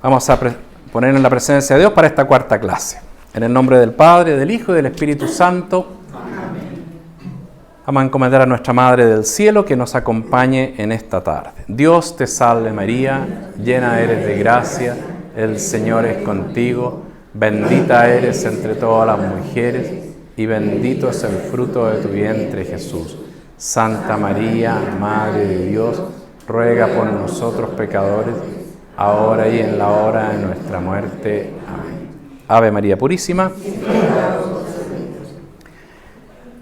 Vamos a ponernos en la presencia de Dios para esta cuarta clase. En el nombre del Padre, del Hijo y del Espíritu Santo. Amén. Vamos a encomendar a nuestra Madre del Cielo que nos acompañe en esta tarde. Dios te salve María, llena eres de gracia, el Señor es contigo, bendita eres entre todas las mujeres y bendito es el fruto de tu vientre Jesús. Santa María, Madre de Dios, ruega por nosotros pecadores, ahora y en la hora de nuestra muerte. Amén. Ave María Purísima.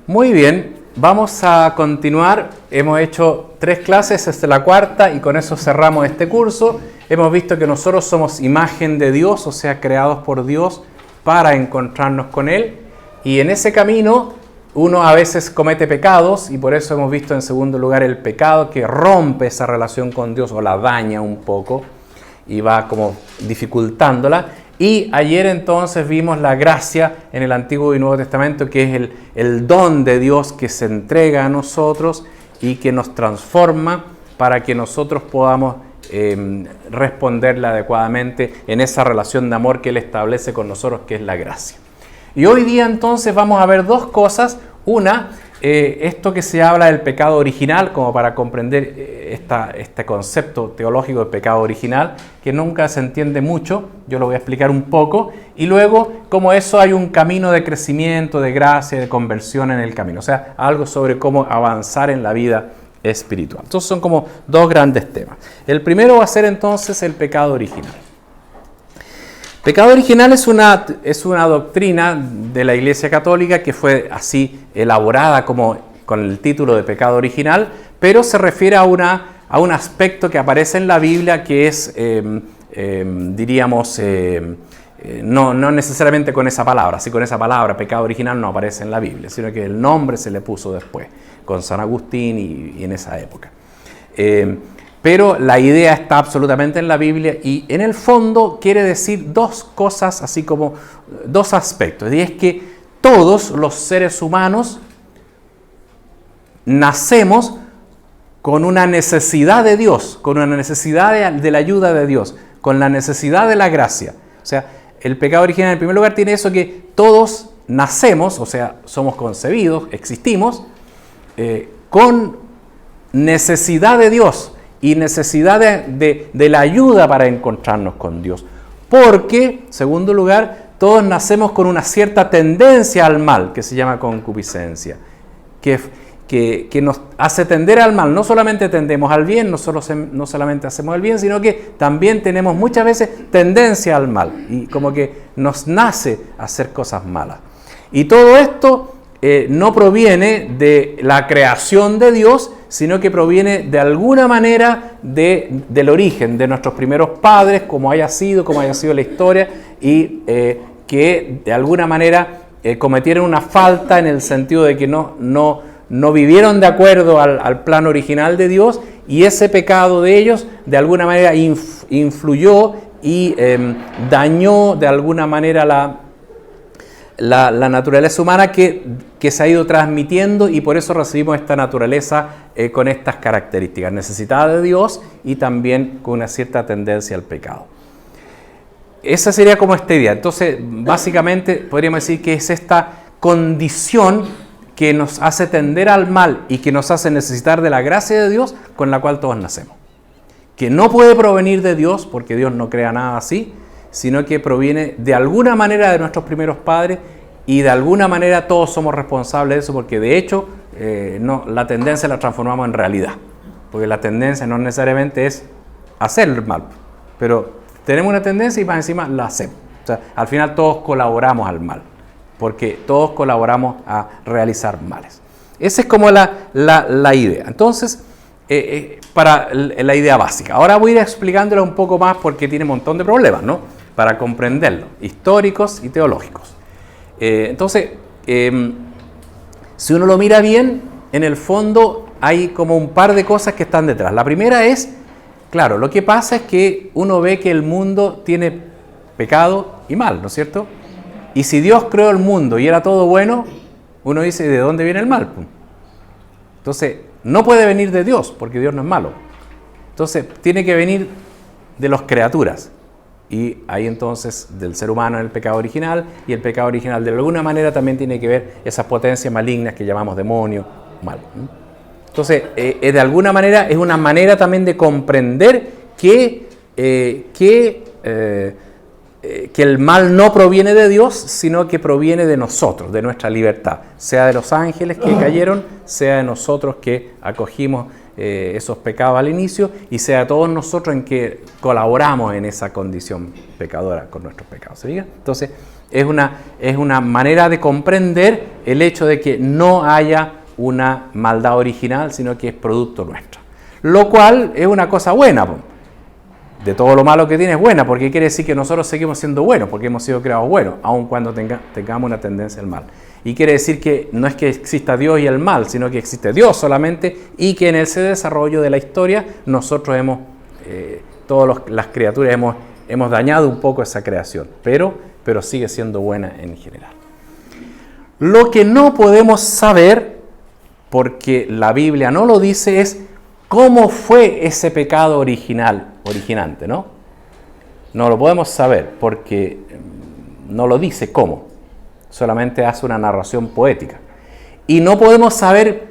Muy bien, vamos a continuar. Hemos hecho 3 clases, esta es la cuarta y con eso cerramos este curso. Hemos visto que nosotros somos imagen de Dios, o sea, creados por Dios para encontrarnos con Él. Y en ese camino uno a veces comete pecados y por eso hemos visto en segundo lugar el pecado que rompe esa relación con Dios o la daña un poco y va como dificultándola. Y ayer entonces vimos la gracia en el Antiguo y Nuevo Testamento, que es el don de Dios que se entrega a nosotros y que nos transforma para que nosotros podamos responderle adecuadamente en esa relación de amor que Él establece con nosotros, que es la gracia. Y hoy día entonces vamos a ver 2 cosas. Una, esto que se habla del pecado original, como para comprender este concepto teológico del pecado original, que nunca se entiende mucho, yo lo voy a explicar un poco, y luego cómo eso hay un camino de crecimiento, de gracia, de conversión en el camino, o sea, algo sobre cómo avanzar en la vida espiritual. Entonces son como 2 grandes temas. El primero va a ser entonces el pecado original. Pecado original es una doctrina de la Iglesia Católica que fue así elaborada como con el título de pecado original, pero se refiere a un aspecto que aparece en la Biblia que es, no necesariamente con esa palabra. Así con esa palabra, pecado original, no aparece en la Biblia, sino que el nombre se le puso después, con San Agustín y en esa época. Pero la idea está absolutamente en la Biblia y en el fondo quiere decir 2 cosas, así como 2 aspectos. Y es que todos los seres humanos nacemos con una necesidad de Dios, con una necesidad de la ayuda de Dios, con la necesidad de la gracia. O sea, el pecado original en primer lugar tiene eso que todos nacemos, o sea, somos concebidos, existimos, con necesidad de Dios. Y necesidad de la ayuda para encontrarnos con Dios. Porque, en segundo lugar, todos nacemos con una cierta tendencia al mal, que se llama concupiscencia, que nos hace tender al mal. No solamente tendemos al bien, no solamente hacemos el bien, sino que también tenemos muchas veces tendencia al mal. Y como que nos nace hacer cosas malas. Y todo esto no proviene de la creación de Dios, sino que proviene de alguna manera del origen de nuestros primeros padres, como haya sido la historia, y que de alguna manera cometieron una falta en el sentido de que no vivieron de acuerdo al plan original de Dios, y ese pecado de ellos de alguna manera influyó y dañó de alguna manera la naturaleza humana que se ha ido transmitiendo, y por eso recibimos esta naturaleza con estas características, necesitada de Dios y también con una cierta tendencia al pecado. Esa sería como esta idea. Entonces, básicamente podríamos decir que es esta condición que nos hace tender al mal y que nos hace necesitar de la gracia de Dios con la cual todos nacemos. Que no puede provenir de Dios, porque Dios no crea nada así, sino que proviene de alguna manera de nuestros primeros padres y de alguna manera todos somos responsables de eso, porque de hecho la tendencia la transformamos en realidad, porque la tendencia no necesariamente es hacer el mal, pero tenemos una tendencia y más encima la hacemos. O sea, al final todos colaboramos al mal, porque todos colaboramos a realizar males. Esa es como la idea. Entonces, para la idea básica. Ahora voy a ir explicándola un poco más porque tiene un montón de problemas, ¿no? Para comprenderlo, históricos y teológicos. Entonces, si uno lo mira bien, en el fondo hay como un par de cosas que están detrás. La primera es, claro, lo que pasa es que uno ve que el mundo tiene pecado y mal, ¿no es cierto? Y si Dios creó el mundo y era todo bueno, uno dice, ¿de dónde viene el mal? Entonces, no puede venir de Dios, porque Dios no es malo. Entonces, tiene que venir de las criaturas. Y ahí entonces del ser humano en el pecado original, y el pecado original de alguna manera también tiene que ver esas potencias malignas que llamamos demonios, mal. Entonces, de alguna manera es una manera también de comprender que el mal no proviene de Dios, sino que proviene de nosotros, de nuestra libertad, sea de los ángeles que cayeron, sea de nosotros que acogimos esos pecados al inicio, y sea de todos nosotros en que colaboramos en esa condición pecadora con nuestros pecados. ¿Se fijan? Entonces, es una manera de comprender el hecho de que no haya una maldad original, sino que es producto nuestro. Lo cual es una cosa buena. De todo lo malo que tiene es buena, porque quiere decir que nosotros seguimos siendo buenos, porque hemos sido creados buenos, aun cuando tengamos una tendencia al mal. Y quiere decir que no es que exista Dios y el mal, sino que existe Dios solamente, y que en ese desarrollo de la historia nosotros todas las criaturas hemos dañado un poco esa creación, pero sigue siendo buena en general. Lo que no podemos saber, porque la Biblia no lo dice, es cómo fue ese pecado originante, ¿no? No lo podemos saber porque no lo dice cómo, solamente hace una narración poética. Y no podemos saber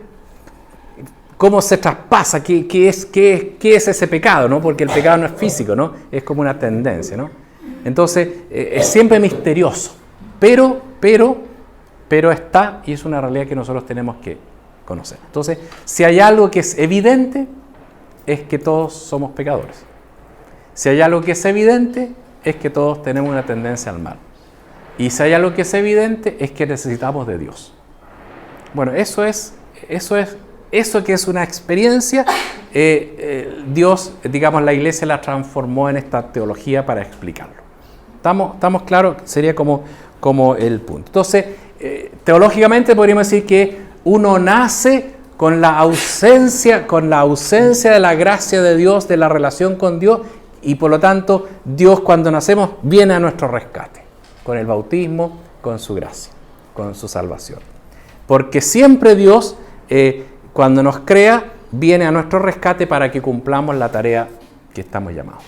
cómo se traspasa, qué es ese pecado, ¿no? Porque el pecado no es físico, ¿no? Es como una tendencia, ¿no? Entonces, es siempre misterioso, pero está, y es una realidad que nosotros tenemos que conocer. Entonces, si hay algo que es evidente, es que todos somos pecadores. Si hay algo que es evidente, es que todos tenemos una tendencia al mal. Y si hay algo que es evidente, es que necesitamos de Dios. Bueno, eso que es una experiencia, Dios, digamos, la Iglesia la transformó en esta teología para explicarlo. ¿Estamos claros? Sería como el punto. Entonces, teológicamente podríamos decir que uno nace con la ausencia de la gracia de Dios, de la relación con Dios, y por lo tanto Dios cuando nacemos viene a nuestro rescate, con el bautismo, con su gracia, con su salvación. Porque siempre Dios, cuando nos crea, viene a nuestro rescate para que cumplamos la tarea que estamos llamados.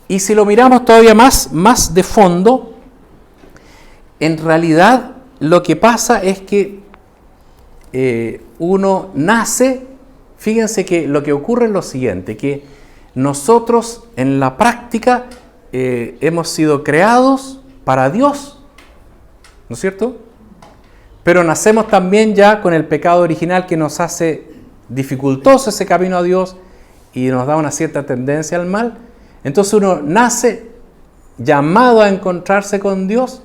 Y si lo miramos todavía más de fondo, en realidad lo que pasa es que uno nace, fíjense que lo que ocurre es lo siguiente, que nosotros en la práctica hemos sido creados para Dios, ¿no es cierto? Pero nacemos también ya con el pecado original que nos hace dificultoso ese camino a Dios y nos da una cierta tendencia al mal. Entonces uno nace llamado a encontrarse con Dios,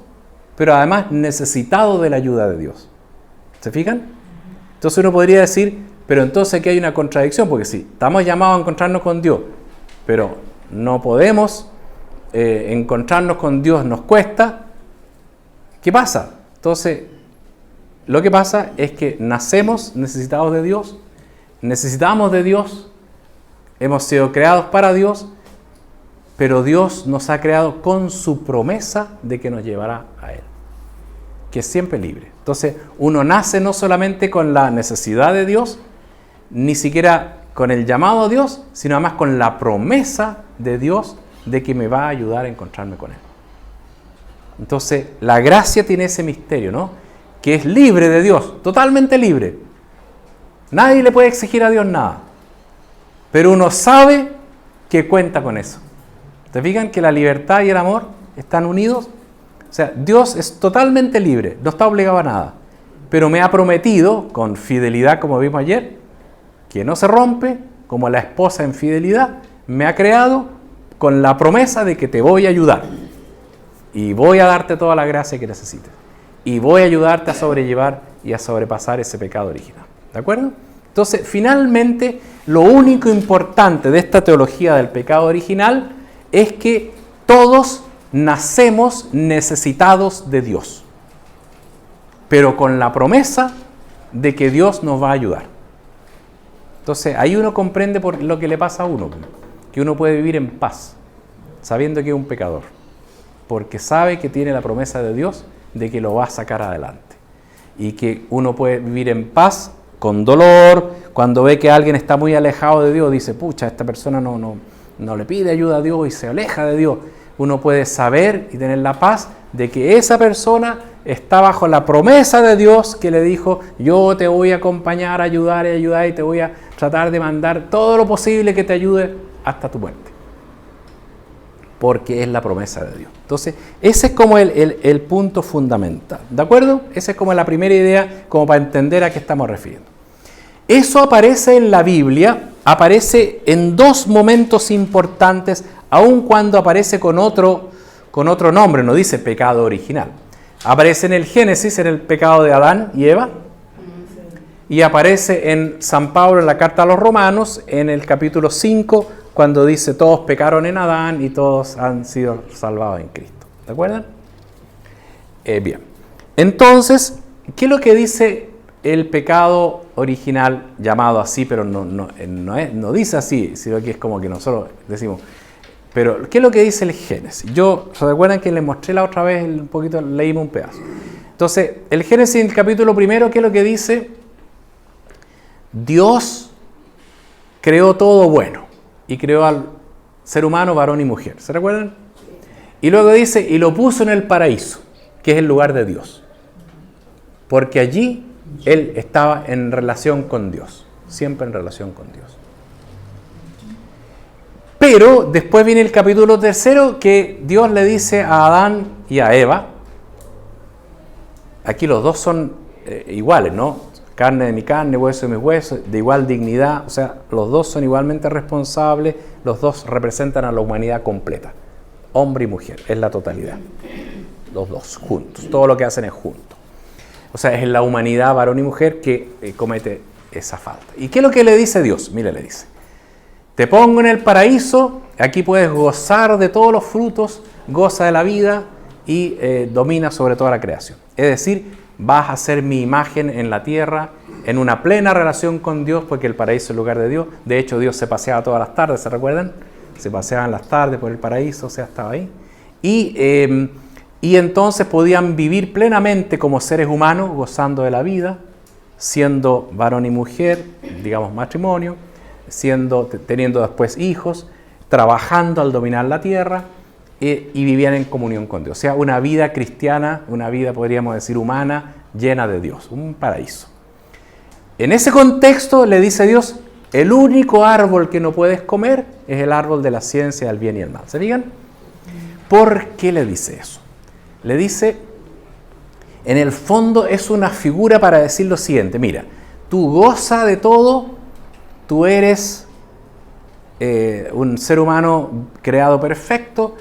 pero además necesitado de la ayuda de Dios. ¿Se fijan? Entonces uno podría decir, pero entonces aquí hay una contradicción, porque sí, estamos llamados a encontrarnos con Dios, pero no podemos encontrarnos con Dios, nos cuesta. ¿Qué pasa? Entonces, lo que pasa es que nacemos necesitados de Dios, necesitamos de Dios, hemos sido creados para Dios, pero Dios nos ha creado con su promesa de que nos llevará a Él, que es siempre libre. Entonces, uno nace no solamente con la necesidad de Dios, ni siquiera con el llamado a Dios, sino además con la promesa de Dios de que me va a ayudar a encontrarme con Él. Entonces, la gracia tiene ese misterio, ¿no? Que es libre de Dios, totalmente libre. Nadie le puede exigir a Dios nada. Pero uno sabe que cuenta con eso. ¿Te fijan que la libertad y el amor están unidos? O sea, Dios es totalmente libre, no está obligado a nada. Pero me ha prometido, con fidelidad como vimos ayer, que no se rompe, como la esposa en fidelidad, me ha creado con la promesa de que te voy a ayudar. Y voy a darte toda la gracia que necesites. Y voy a ayudarte a sobrellevar y a sobrepasar ese pecado original. ¿De acuerdo? Entonces, finalmente, lo único importante de esta teología del pecado original es que todos nacemos necesitados de Dios, pero con la promesa de que Dios nos va a ayudar. Entonces, ahí uno comprende por lo que le pasa a uno, que uno puede vivir en paz, sabiendo que es un pecador, porque sabe que tiene la promesa de Dios de que lo va a sacar adelante, y que uno puede vivir en paz, con dolor, cuando ve que alguien está muy alejado de Dios, dice, pucha, esta persona no le pide ayuda a Dios y se aleja de Dios. uno puede saber y tener la paz de que esa persona está bajo la promesa de Dios que le dijo: yo te voy a acompañar, ayudar y te voy a tratar de mandar todo lo posible que te ayude hasta tu muerte. Porque es la promesa de Dios. Entonces, ese es como el punto fundamental. ¿De acuerdo? Esa es como la primera idea, como para entender a qué estamos refiriendo. Eso aparece en la Biblia, aparece en dos momentos importantes, aun cuando aparece con otro nombre, no dice pecado original. Aparece en el Génesis, en el pecado de Adán y Eva, y aparece en San Pablo en la carta a los Romanos, en el capítulo 5, cuando dice: todos pecaron en Adán y todos han sido salvados en Cristo. ¿De acuerdo? Bien. Entonces, ¿qué es lo que dice el pecado original, llamado así, pero no dice así, sino que es como que nosotros decimos? Pero, ¿qué es lo que dice el Génesis? ¿Se recuerdan que les mostré la otra vez un poquito, leímos un pedazo? Entonces, el Génesis, el capítulo 1, ¿qué es lo que dice? Dios creó todo bueno y creó al ser humano, varón y mujer. ¿Se recuerdan? Y luego dice: y lo puso en el paraíso, que es el lugar de Dios. Porque allí él estaba en relación con Dios, siempre en relación con Dios. Pero después viene el capítulo 3, que Dios le dice a Adán y a Eva, aquí los dos son iguales, ¿no? Carne de mi carne, hueso de mis huesos, de igual dignidad, o sea, los dos son igualmente responsables, los dos representan a la humanidad completa, hombre y mujer, es la totalidad, los dos juntos, todo lo que hacen es junto. O sea, es la humanidad, varón y mujer, que comete esa falta. ¿Y qué es lo que le dice Dios? Mire, le dice: te pongo en el paraíso, aquí puedes gozar de todos los frutos, goza de la vida y domina sobre toda la creación. Es decir, vas a ser mi imagen en la tierra, en una plena relación con Dios, porque el paraíso es el lugar de Dios. De hecho, Dios se paseaba todas las tardes, ¿se recuerdan? Se paseaban las tardes por el paraíso, o sea, estaba ahí. Y entonces podían vivir plenamente como seres humanos, gozando de la vida, siendo varón y mujer, digamos matrimonio, teniendo después hijos, trabajando al dominar la tierra, y vivían en comunión con Dios. O sea, una vida cristiana, una vida, podríamos decir, humana, llena de Dios, un paraíso. En ese contexto le dice Dios: el único árbol que no puedes comer es el árbol de la ciencia del bien y el mal. ¿Se fijan? ¿Por qué le dice eso? Le dice, en el fondo es una figura para decir lo siguiente: mira, tú goza de todo, tú eres un ser humano creado perfecto,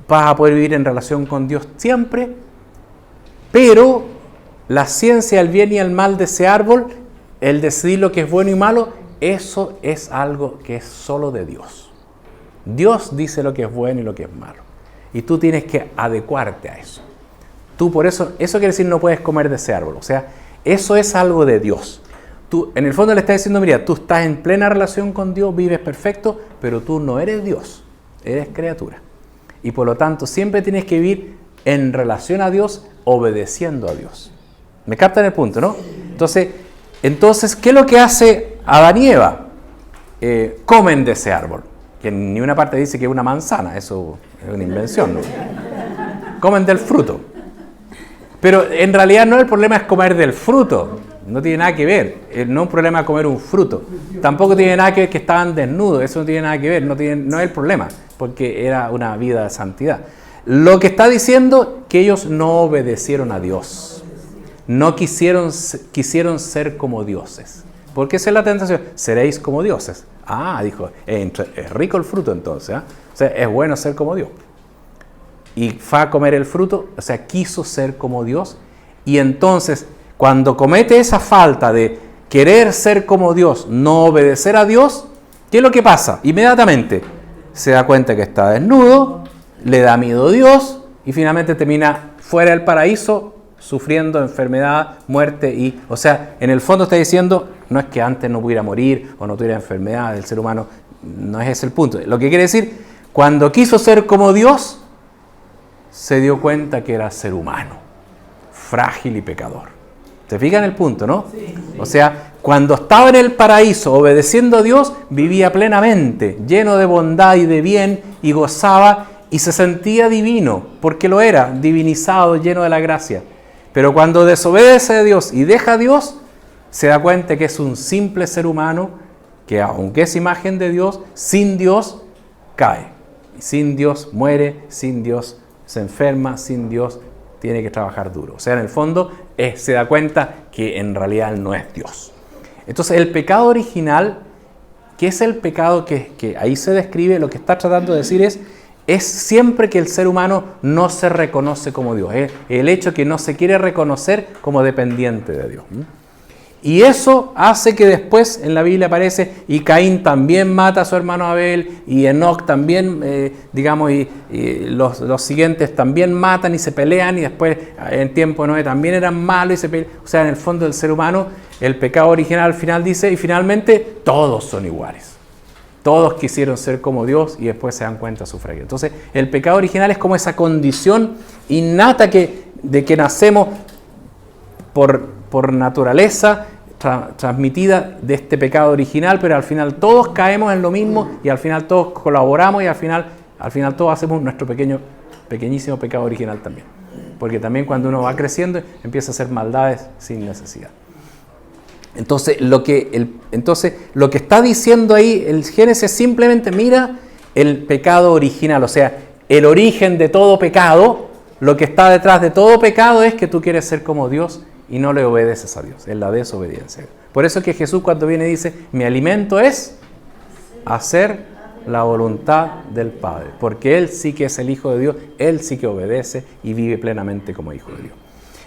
vas a poder vivir en relación con Dios siempre, pero la ciencia del bien y el mal de ese árbol, el decidir lo que es bueno y malo, eso es algo que es solo de Dios. Dios dice lo que es bueno y lo que es malo, y tú tienes que adecuarte a eso. Tú, por eso quiere decir no puedes comer de ese árbol, o sea, eso es algo de Dios. Tú, en el fondo le estás diciendo: mira, tú estás en plena relación con Dios, vives perfecto, pero tú no eres Dios, eres criatura. Y por lo tanto, siempre tienes que vivir en relación a Dios, obedeciendo a Dios. ¿Me captan el punto, no? Entonces, ¿qué es lo que hace Adán y Eva? Comen de ese árbol, que en ninguna parte dice que es una manzana, eso es una invención, ¿no? Comen del fruto. Pero en realidad no, el problema es comer del fruto, no tiene nada que ver, no es un problema comer un fruto, tampoco tiene nada que ver que estaban desnudos, eso no tiene nada que ver, no es el problema, porque era una vida de santidad. Lo que está diciendo que ellos no obedecieron a Dios, no quisieron ser como dioses, porque esa es la tentación: seréis como dioses. Dijo, es rico el fruto entonces, o sea, es bueno ser como Dios. Y fue a comer el fruto, o sea, quiso ser como Dios, y entonces cuando comete esa falta de querer ser como Dios, no obedecer a Dios, ¿qué es lo que pasa? Inmediatamente se da cuenta que está desnudo, le da miedo a Dios y finalmente termina fuera del paraíso sufriendo enfermedad, muerte o sea, en el fondo está diciendo, no es que antes no pudiera morir o no tuviera enfermedad del ser humano, no es ese el punto. Lo que quiere decir, cuando quiso ser como Dios, se dio cuenta que era ser humano, frágil y pecador. ¿Se fijan el punto, no? Sí. O sea, cuando estaba en el paraíso obedeciendo a Dios, vivía plenamente, lleno de bondad y de bien, y gozaba, y se sentía divino, porque lo era, divinizado, lleno de la gracia. Pero cuando desobedece a Dios y deja a Dios, se da cuenta que es un simple ser humano que, aunque es imagen de Dios, sin Dios cae. Sin Dios muere, sin Dios se enferma, sin Dios tiene que trabajar duro. O sea, en el fondo se da cuenta que en realidad Él no es Dios. Entonces, el pecado original, ¿qué es el pecado que ahí se describe? Lo que está tratando de decir es siempre que el ser humano no se reconoce como Dios. El hecho que no se quiere reconocer como dependiente de Dios. Y eso hace que después en la Biblia aparece, y Caín también mata a su hermano Abel, y Enoc también, y los siguientes también matan y se pelean, y después en tiempo de Noé también eran malos y se pelean. O sea, en el fondo del ser humano, el pecado original al final dice, y finalmente todos son iguales. Todos quisieron ser como Dios y después se dan cuenta de su fracaso. Entonces, el pecado original es como esa condición innata de que nacemos por naturaleza, transmitida de este pecado original, pero al final todos caemos en lo mismo y al final todos colaboramos y al final todos hacemos nuestro pequeñísimo pecado original también. Porque también cuando uno va creciendo empieza a hacer maldades sin necesidad. Entonces lo que está diciendo ahí el Génesis simplemente mira el pecado original, o sea, el origen de todo pecado. Lo que está detrás de todo pecado es que tú quieres ser como Dios y no le obedeces a Dios, es la desobediencia. Por eso es que Jesús cuando viene dice, mi alimento es hacer la voluntad del Padre, porque Él sí que es el Hijo de Dios, Él sí que obedece y vive plenamente como Hijo de Dios.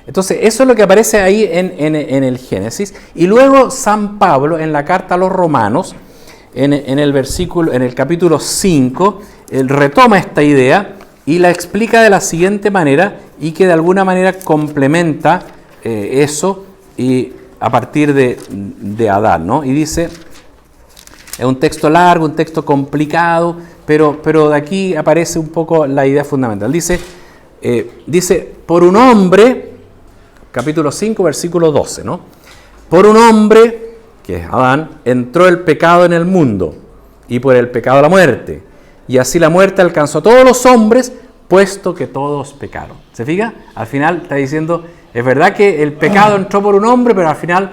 Entonces, eso es lo que aparece ahí en el Génesis. Y luego San Pablo, en la carta a los Romanos, en el capítulo 5, él retoma esta idea y la explica de la siguiente manera, y que de alguna manera complementa eso y a partir de Adán, ¿no? Y dice, es un texto largo, un texto complicado, pero de aquí aparece un poco la idea fundamental. Dice, por un hombre, capítulo 5, versículo 12, ¿no? Por un hombre, que es Adán, entró el pecado en el mundo, y por el pecado la muerte. Y así la muerte alcanzó a todos los hombres, puesto que todos pecaron. ¿Se fija? Al final está diciendo, es verdad que el pecado entró por un hombre, pero al final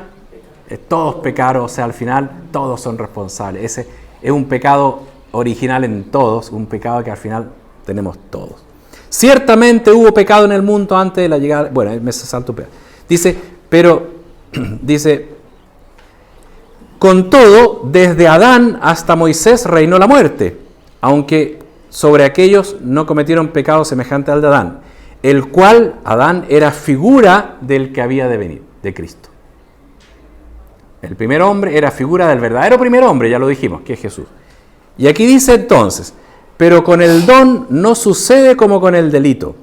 todos pecaron, o sea, al final todos son responsables. Ese es un pecado original en todos, un pecado que al final tenemos todos. Ciertamente hubo pecado en el mundo antes de la llegada, bueno, me salto, dice, con todo, desde Adán hasta Moisés reinó la muerte, aunque sobre aquellos no cometieron pecado semejante al de Adán, el cual, Adán, era figura del que había de venir, de Cristo. El primer hombre era figura del verdadero primer hombre, ya lo dijimos, que es Jesús. Y aquí dice entonces, pero con el don no sucede como con el delito.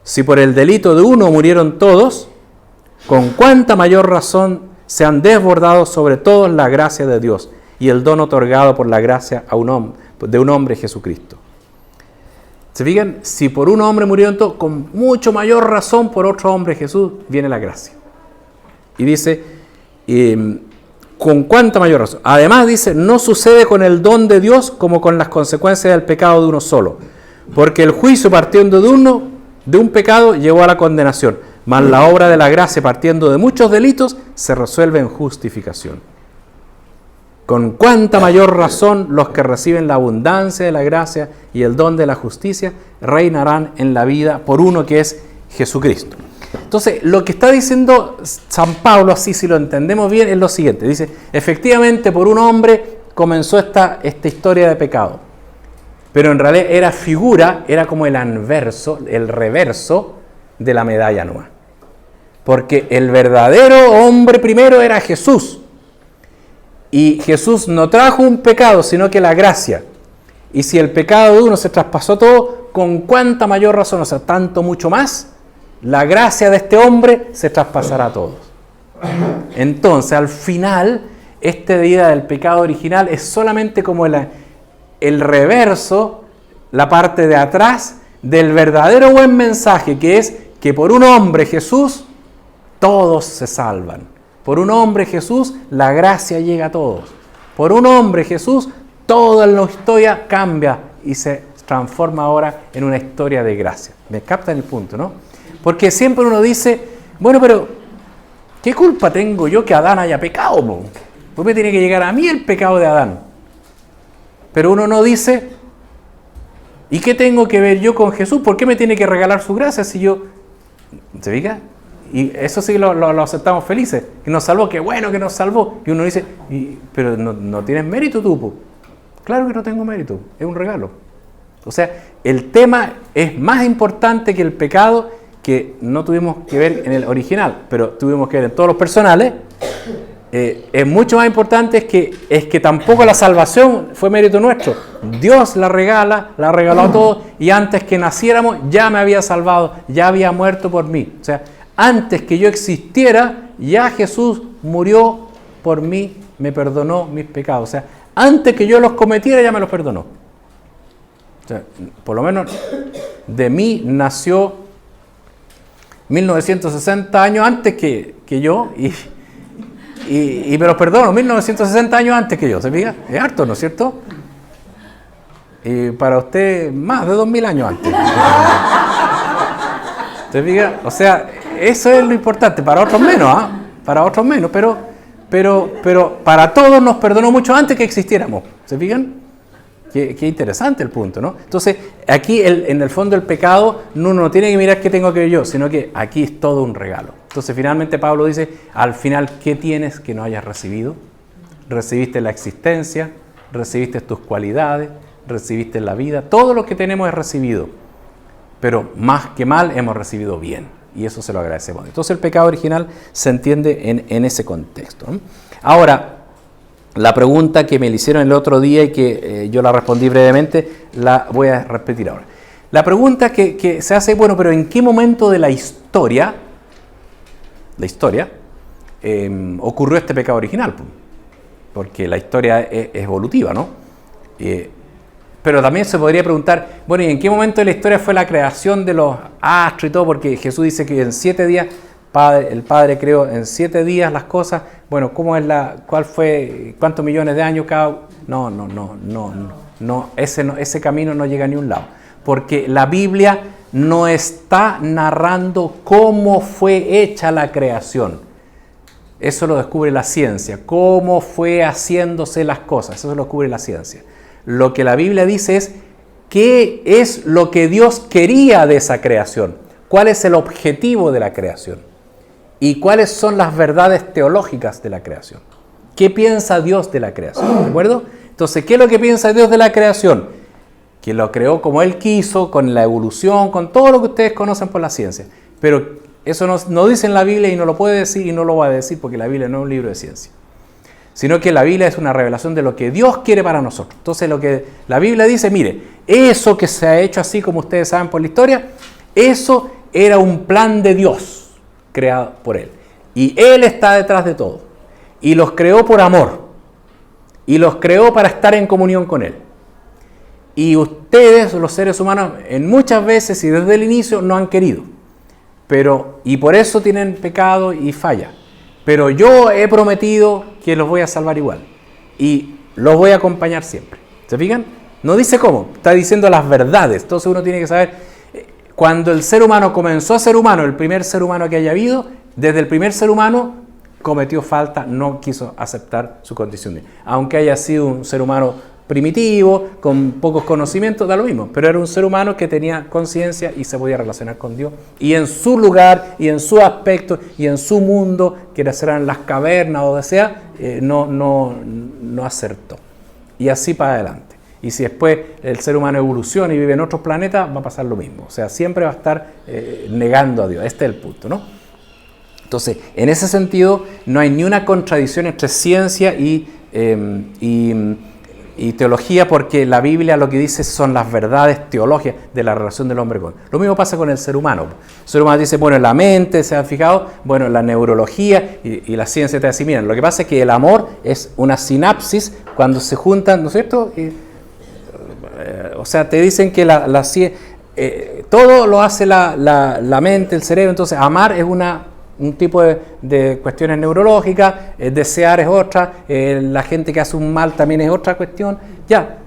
Si por el delito de uno murieron todos, con cuánta mayor razón se han desbordado sobre todos la gracia de Dios y el don otorgado por la gracia de un hombre, Jesucristo. ¿Se fijan? Si por un hombre murieron todos, con mucho mayor razón por otro hombre, Jesús, viene la gracia. Y dice, con cuánta mayor razón. Además dice, no sucede con el don de Dios como con las consecuencias del pecado de uno solo. Porque el juicio partiendo de un pecado llevó a la condenación. Mas la obra de la gracia partiendo de muchos delitos se resuelve en justificación. Con cuánta mayor razón los que reciben la abundancia de la gracia y el don de la justicia reinarán en la vida por uno que es Jesucristo. Entonces, lo que está diciendo San Pablo, así si lo entendemos bien, es lo siguiente. Dice, efectivamente por un hombre comenzó esta historia de pecado. Pero en realidad era como el anverso, el reverso de la medalla nueva. Porque el verdadero hombre primero era Jesús. Y Jesús no trajo un pecado, sino que la gracia. Y si el pecado de uno se traspasó todo, ¿con cuánta mayor razón? O sea, tanto mucho más, la gracia de este hombre se traspasará a todos. Entonces, al final, esta idea del pecado original es solamente como el reverso, la parte de atrás del verdadero buen mensaje, que es que por un hombre, Jesús, todos se salvan. Por un hombre, Jesús, la gracia llega a todos. Por un hombre, Jesús, toda la historia cambia y se transforma ahora en una historia de gracia. ¿Me captan el punto, no? Porque siempre uno dice, bueno, pero ¿qué culpa tengo yo que Adán haya pecado? ¿Por qué tiene que llegar a mí el pecado de Adán? Pero uno no dice, ¿y qué tengo que ver yo con Jesús? ¿Por qué me tiene que regalar su gracia si yo... ¿Se fija? Y eso sí lo aceptamos felices. Que nos salvó, qué bueno que nos salvó. Y uno dice, pero no tienes mérito tú, po. Claro que no tengo mérito, es un regalo. O sea, el tema es más importante que el pecado, que no tuvimos que ver en el original, pero tuvimos que ver en todos los personales. Es mucho más importante es que tampoco la salvación fue mérito nuestro. Dios la regaló a todos, y antes que naciéramos ya me había salvado, ya había muerto por mí. O sea, antes que yo existiera, ya Jesús murió por mí, me perdonó mis pecados. O sea, antes que yo los cometiera ya me los perdonó. O sea, por lo menos de mí nació 1960 años antes que yo, y me los perdono, 1960 años antes que yo, ¿se fija? Es harto, ¿no es cierto? Y para usted, más de 2000 años antes. ¿Se fija? O sea, eso es lo importante, para otros menos, ¿ah? Para otros menos, pero para todos nos perdonó mucho antes que existiéramos, ¿se fijan? Qué interesante el punto, ¿no? Entonces, aquí en el fondo el pecado no tiene que mirar qué tengo que ver yo, sino que aquí es todo un regalo. Entonces, finalmente Pablo dice, al final, ¿qué tienes que no hayas recibido? Recibiste la existencia, recibiste tus cualidades, recibiste la vida, todo lo que tenemos es recibido, pero más que mal hemos recibido bien, y eso se lo agradecemos. Entonces, el pecado original se entiende en ese contexto, ¿no? Ahora, la pregunta que me le hicieron el otro día y que yo la respondí brevemente, la voy a repetir ahora. La pregunta que se hace, bueno, pero ¿en qué momento de la historia ocurrió este pecado original? Porque la historia es evolutiva, ¿no? Pero también se podría preguntar, bueno, ¿y en qué momento de la historia fue la creación de los astros y todo? Porque Jesús dice que en 7 días... el Padre creó en 7 días las cosas. Bueno, ¿cuál fue? ¿Cuántos millones de años cada? No, ese camino no llega a ningún lado. Porque la Biblia no está narrando cómo fue hecha la creación. Eso lo descubre la ciencia. Cómo fue haciéndose las cosas. Eso lo descubre la ciencia. Lo que la Biblia dice es qué es lo que Dios quería de esa creación. ¿Cuál es el objetivo de la creación? ¿Y cuáles son las verdades teológicas de la creación? ¿Qué piensa Dios de la creación? ¿De acuerdo? Entonces, ¿qué es lo que piensa Dios de la creación? Que lo creó como Él quiso, con la evolución, con todo lo que ustedes conocen por la ciencia. Pero eso no dice en la Biblia, y no lo puede decir y no lo va a decir, porque la Biblia no es un libro de ciencia. Sino que la Biblia es una revelación de lo que Dios quiere para nosotros. Entonces, lo que la Biblia dice, mire, eso que se ha hecho así como ustedes saben por la historia, eso era un plan de Dios creado por Él. Y Él está detrás de todo. Y los creó por amor. Y los creó para estar en comunión con Él. Y ustedes, los seres humanos, en muchas veces y desde el inicio no han querido. Y por eso tienen pecado y falla. Pero yo he prometido que los voy a salvar igual. Y los voy a acompañar siempre. ¿Se fijan? No dice cómo, está diciendo las verdades. Entonces uno tiene que saber... Cuando el ser humano comenzó a ser humano, el primer ser humano que haya habido, desde el primer ser humano cometió falta, no quiso aceptar su condición. Aunque haya sido un ser humano primitivo, con pocos conocimientos, da lo mismo. Pero era un ser humano que tenía conciencia y se podía relacionar con Dios. Y en su lugar, y en su aspecto, y en su mundo, que serán las cavernas o donde sea, no acertó. Y así para adelante. Y si después el ser humano evoluciona y vive en otros planetas, va a pasar lo mismo. O sea, siempre va a estar negando a Dios. Este es el punto, ¿no? Entonces, en ese sentido, no hay ni una contradicción entre ciencia y teología, porque la Biblia lo que dice son las verdades teológicas de la relación del hombre con Dios. Lo mismo pasa con el ser humano. El ser humano dice, bueno, la mente, ¿se han fijado? Bueno, la neurología y la ciencia te dice, miren, lo que pasa es que el amor es una sinapsis cuando se juntan, ¿no es cierto? O sea, te dicen que todo lo hace la mente, el cerebro. Entonces, amar es un tipo de cuestiones neurológicas, desear es otra, la gente que hace un mal también es otra cuestión. Ya,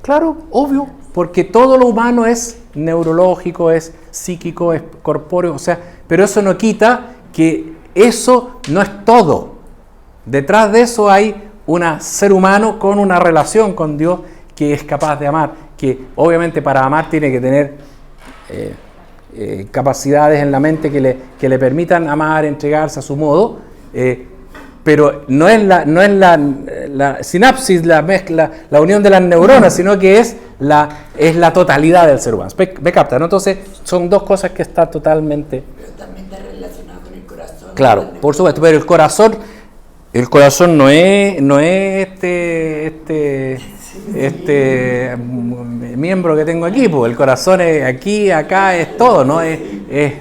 claro, obvio, porque todo lo humano es neurológico, es psíquico, es corpóreo, o sea, pero eso no quita que eso no es todo. Detrás de eso hay un ser humano con una relación con Dios que es capaz de amar, que obviamente para amar tiene que tener capacidades en la mente que le permitan amar, entregarse a su modo, pero no es la sinapsis, la mezcla, la unión de las neuronas, sino que es la totalidad del ser humano. ¿Me capta, no? Entonces son dos cosas que están totalmente... Pero también está relacionado con el corazón. Claro, por supuesto, pero el corazón no es este miembro que tengo aquí, pues el corazón es aquí, acá, es todo, ¿no? Es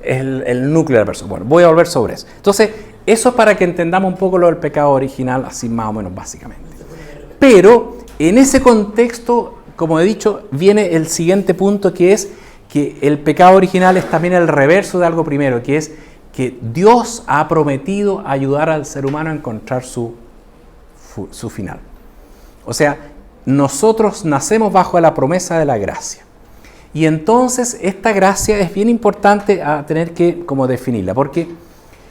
el núcleo de la persona. Bueno, voy a volver sobre eso. Entonces, eso es para que entendamos un poco lo del pecado original, así más o menos básicamente. Pero en ese contexto, como he dicho, viene el siguiente punto, que es que el pecado original es también el reverso de algo primero, que es que Dios ha prometido ayudar al ser humano a encontrar su final. O sea, nosotros nacemos bajo la promesa de la gracia. Y entonces esta gracia es bien importante a tener que como definirla, porque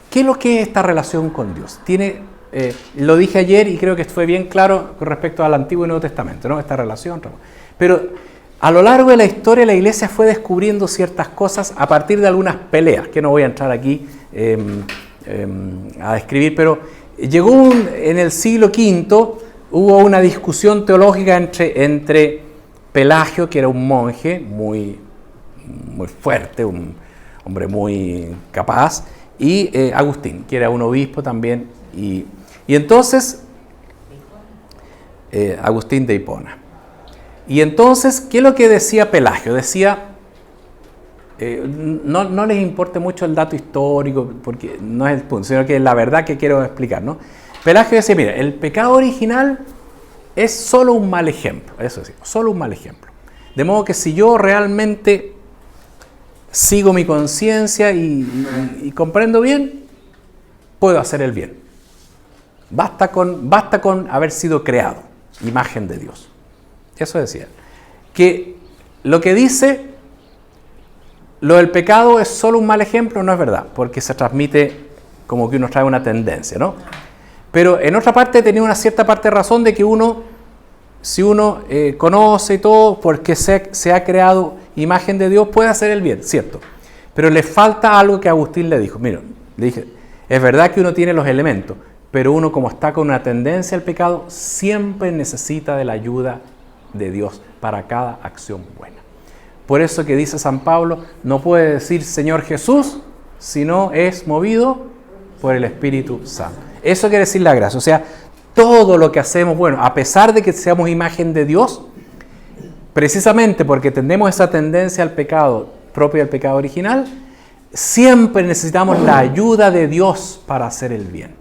¿qué es lo que es esta relación con Dios? Lo dije ayer y creo que fue bien claro con respecto al Antiguo y Nuevo Testamento, ¿no? Esta relación. Pero a lo largo de la historia la Iglesia fue descubriendo ciertas cosas a partir de algunas peleas, que no voy a entrar aquí a describir, pero llegó en el siglo V, hubo una discusión teológica entre Pelagio, que era un monje muy fuerte, un hombre muy capaz, y Agustín, que era un obispo también, y entonces Agustín de Hipona. Y entonces, ¿qué es lo que decía Pelagio? Decía, no les importe mucho el dato histórico, porque no es el punto, sino que es la verdad que quiero explicar, ¿no? Pelagio decía, mira, el pecado original es solo un mal ejemplo, eso es, solo un mal ejemplo. De modo que si yo realmente sigo mi conciencia y comprendo bien, puedo hacer el bien. Basta con haber sido creado, imagen de Dios. Eso decía. Que lo que dice, lo del pecado es solo un mal ejemplo, no es verdad, porque se transmite como que uno trae una tendencia, ¿no? Pero en otra parte tenía una cierta parte de razón de que si uno conoce y todo, porque se ha creado imagen de Dios, puede hacer el bien, cierto. Pero le falta algo que Agustín le dijo. Mira, le dije, es verdad que uno tiene los elementos, pero uno, como está con una tendencia al pecado, siempre necesita de la ayuda de Dios para cada acción buena. Por eso que dice San Pablo, no puede decir Señor Jesús, sino es movido por el Espíritu Santo. Eso quiere decir la gracia. O sea, todo lo que hacemos, bueno, a pesar de que seamos imagen de Dios, precisamente porque tenemos esa tendencia al pecado propio del pecado original, siempre necesitamos la ayuda de Dios para hacer el bien.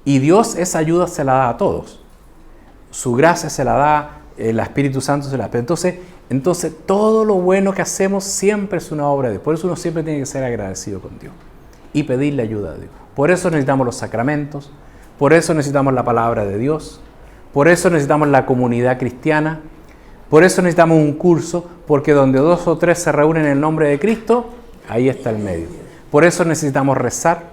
Y Dios esa ayuda se la da a todos. Su gracia se la da, el Espíritu Santo se la da. Entonces todo lo bueno que hacemos siempre es una obra de Dios. Por eso uno siempre tiene que ser agradecido con Dios y pedirle ayuda a Dios. Por eso necesitamos los sacramentos, por eso necesitamos la palabra de Dios, por eso necesitamos la comunidad cristiana, por eso necesitamos un curso, porque donde 2 o 3 se reúnen en el nombre de Cristo, ahí está el medio. Por eso necesitamos rezar,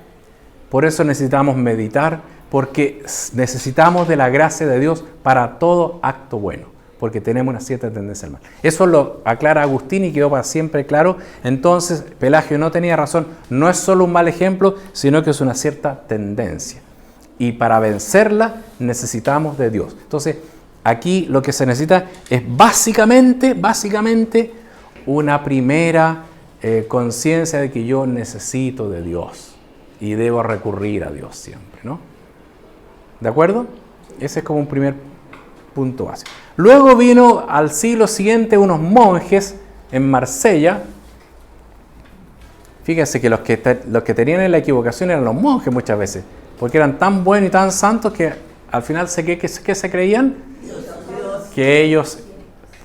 por eso necesitamos meditar, porque necesitamos de la gracia de Dios para todo acto bueno, porque tenemos una cierta tendencia al mal. Eso lo aclara Agustín y quedó para siempre claro. Entonces, Pelagio no tenía razón, no es solo un mal ejemplo, sino que es una cierta tendencia. Y para vencerla necesitamos de Dios. Entonces, aquí lo que se necesita es básicamente una primera conciencia de que yo necesito de Dios y debo recurrir a Dios siempre, ¿no? ¿De acuerdo? Ese es como un primer punto básico. Luego vino al siglo siguiente unos monjes en Marsella. Fíjense que los que tenían la equivocación eran los monjes muchas veces, porque eran tan buenos y tan santos que al final ¿qué se creían? Que ellos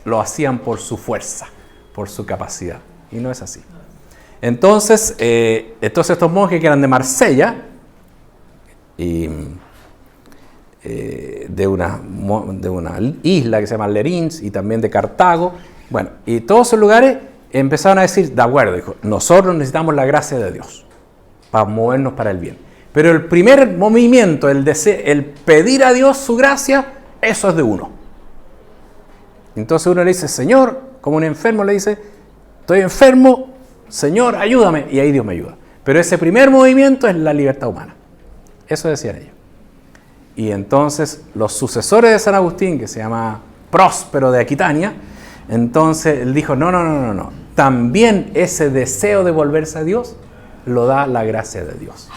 lo hacían por su fuerza, por su capacidad. Y no es así. Entonces estos monjes que eran de Marsella, de una isla que se llama Lerins y también de Cartago. Bueno, y todos esos lugares empezaron a decir, de acuerdo, dijo, nosotros necesitamos la gracia de Dios para movernos para el bien. Pero el primer movimiento, el pedir a Dios su gracia, eso es de uno. Entonces uno le dice, Señor, como un enfermo le dice, estoy enfermo, Señor, ayúdame, y ahí Dios me ayuda. Pero ese primer movimiento es la libertad humana. Eso decían ellos. Y entonces los sucesores de San Agustín, que se llama Próspero de Aquitania, entonces él dijo, no. También ese deseo de volverse a Dios lo da la gracia de Dios.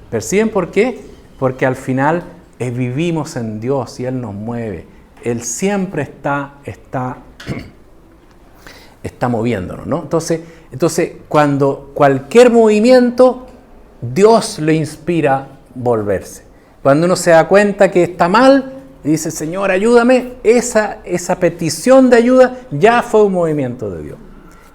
¿Perciben por qué? Porque al final vivimos en Dios y Él nos mueve. Él siempre está moviéndonos, ¿no? Entonces, cuando cualquier movimiento, Dios le inspira volverse. Cuando uno se da cuenta que está mal y dice, Señor, ayúdame, esa petición de ayuda ya fue un movimiento de Dios.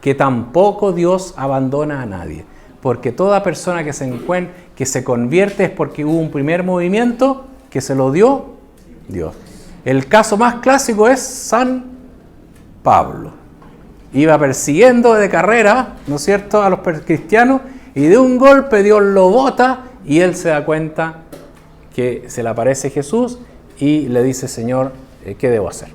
Que tampoco Dios abandona a nadie. Porque toda persona que se convierte es porque hubo un primer movimiento que se lo dio Dios. El caso más clásico es San Pablo. Iba persiguiendo de carrera, ¿no es cierto?, a los cristianos, y de un golpe Dios lo bota y él se da cuenta que se le aparece Jesús y le dice, Señor, ¿qué debo hacer?